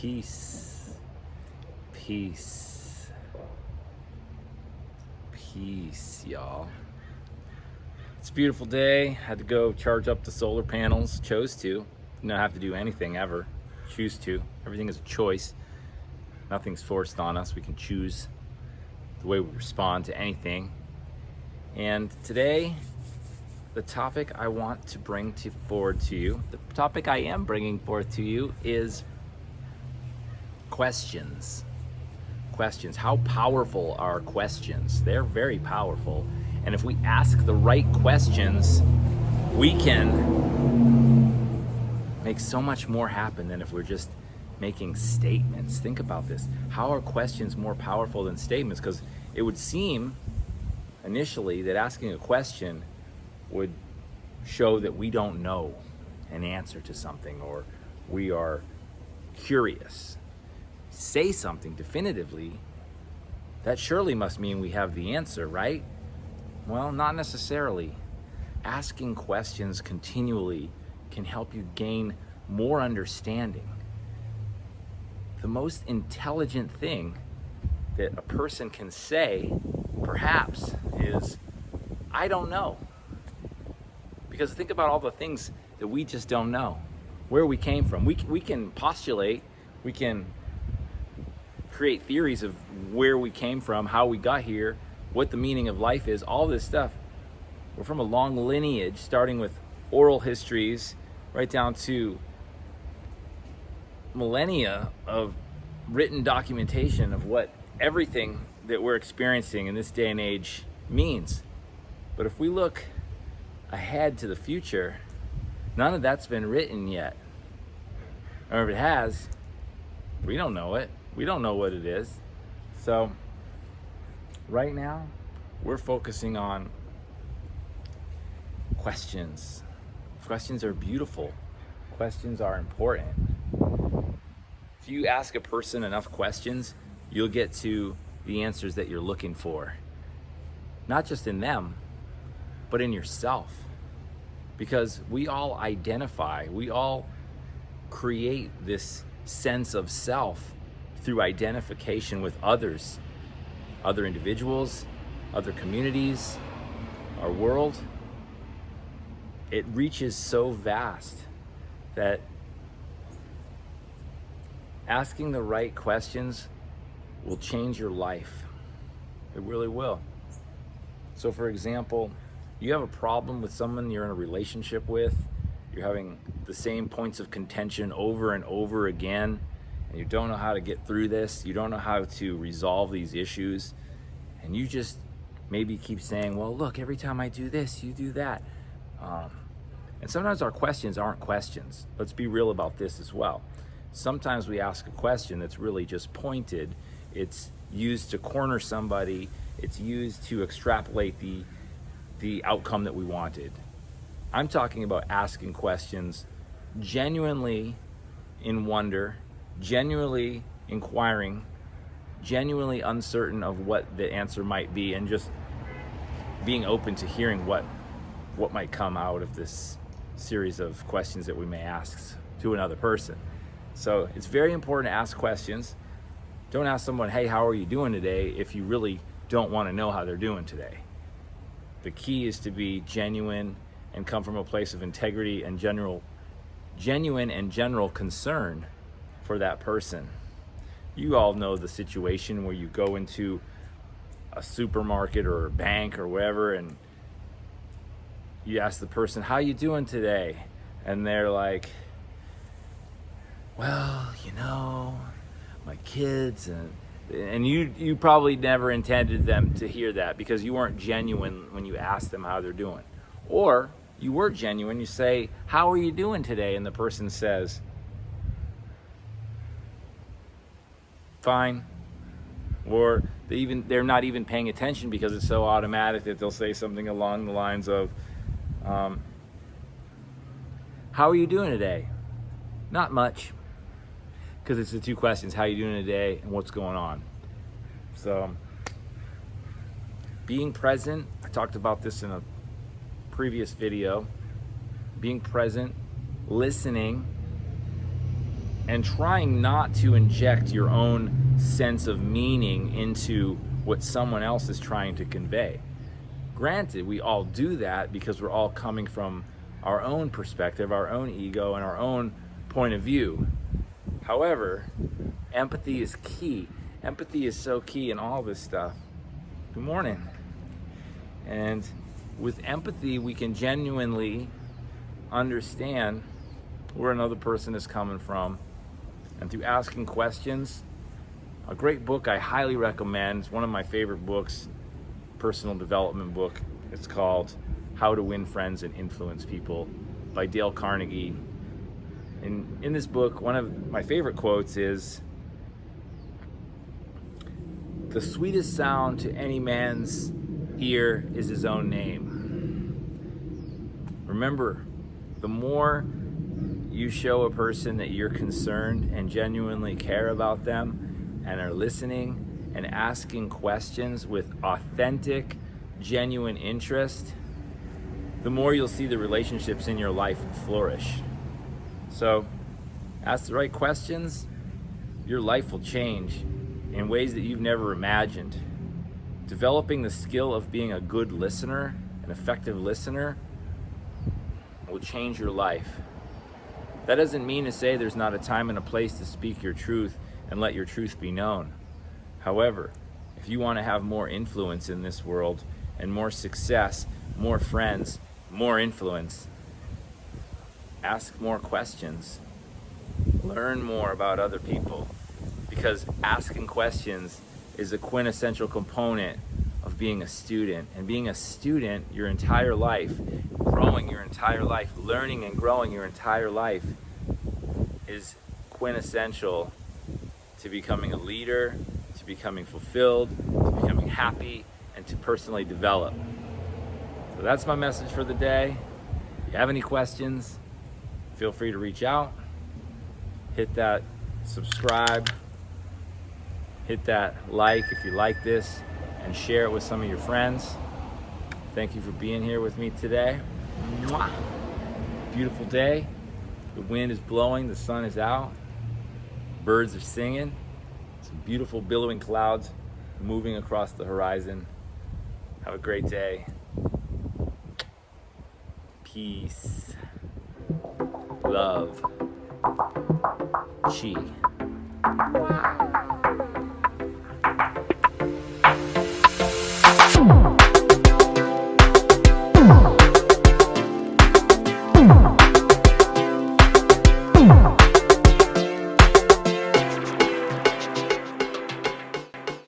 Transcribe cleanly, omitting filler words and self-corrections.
Peace, peace, peace, y'all. It's a beautiful day. Had to go charge up the solar panels. Chose to. Not have to do anything ever. Choose to. Everything is a choice. Nothing's forced on us. We can choose the way we respond to anything. And today, the topic I want to bring forward to you, the topic I am bringing forth to you is questions. Questions. How powerful are questions? They're very powerful. And if we ask the right questions, we can make so much more happen than if we're just making statements. Think about this. How are questions more powerful than statements? Because it would seem initially that asking a question would show that we don't know an answer to something, or we are curious. Say something definitively, that surely must mean we have the answer, right? Well, not necessarily. Asking questions continually can help you gain more understanding. The most intelligent thing that a person can say, perhaps, is, I don't know. Because think about all the things that we just don't know, where we came from. We can postulate, we can create theories of where we came from, how we got here, what the meaning of life is, all this stuff. We're from a long lineage, starting with oral histories, right down to millennia of written documentation of what everything that we're experiencing in this day and age means. But if we look ahead to the future, none of that's been written yet. Or if it has, we don't know it. We don't know what it is. So right now, we're focusing on questions. Questions are beautiful. Questions are important. If you ask a person enough questions, you'll get to the answers that you're looking for. Not just in them, but in yourself. Because we all identify, we all create this sense of self through identification with others, other individuals, other communities, our world. It reaches so vast that asking the right questions will change your life. It really will. So for example, you have a problem with someone you're in a relationship with, you're having the same points of contention over and over again, and you don't know how to get through this, you don't know how to resolve these issues, and you just maybe keep saying, well, look, every time I do this, you do that. And sometimes our questions aren't questions. Let's be real about this as well. Sometimes we ask a question that's really just pointed. It's used to corner somebody. It's used to extrapolate the outcome that we wanted. I'm talking about asking questions genuinely in wonder, genuinely inquiring, genuinely uncertain of what the answer might be, and just being open to hearing what might come out of this series of questions that we may ask to another person. So it's very important to ask questions. Don't ask someone, hey, how are you doing today, if you really don't want to know how they're doing today. The key is to be genuine and come from a place of integrity and genuine and general concern for that person. You all know the situation where you go into a supermarket or a bank or wherever, and you ask the person, how you doing today? And they're like, well, you know, my kids, and you probably never intended them to hear that because you weren't genuine when you asked them how they're doing. Or you were genuine, you say, how are you doing today? And the person says, fine. Or they're not even paying attention because it's so automatic that they'll say something along the lines of, how are you doing today? Not much. Because it's the two questions, how are you doing today and what's going on? So being present, I talked about this in a previous video, being present, listening, and trying not to inject your own sense of meaning into what someone else is trying to convey. Granted, we all do that because we're all coming from our own perspective, our own ego, and our own point of view. However, empathy is key. Empathy is so key in all this stuff. Good morning. And with empathy, we can genuinely understand where another person is coming from. And through asking questions, a great book I highly recommend, it's one of my favorite books, personal development book. It's called How to Win Friends and Influence People by Dale Carnegie. And in this book, one of my favorite quotes is, "The sweetest sound to any man's ear is his own name." Remember, the more you show a person that you're concerned and genuinely care about them and are listening and asking questions with authentic, genuine interest, the more you'll see the relationships in your life flourish. So, ask the right questions, your life will change in ways that you've never imagined. Developing the skill of being a good listener, an effective listener, will change your life. That doesn't mean to say there's not a time and a place to speak your truth and let your truth be known. However, if you want to have more influence in this world and more success, more friends, more influence, ask more questions. Learn more about other people, because asking questions is a quintessential component of being a student. And being a student your entire life, growing your entire life, learning and growing your entire life is quintessential to becoming a leader, to becoming fulfilled, to becoming happy, and to personally develop. So that's my message for the day. If you have any questions, feel free to reach out. Hit that subscribe, hit that like if you like this, and share it with some of your friends. Thank you for being here with me today. Mwah. Beautiful day. The wind is blowing, the sun is out, birds are singing, some beautiful billowing clouds moving across the horizon. Have a great day. Peace, love, chi.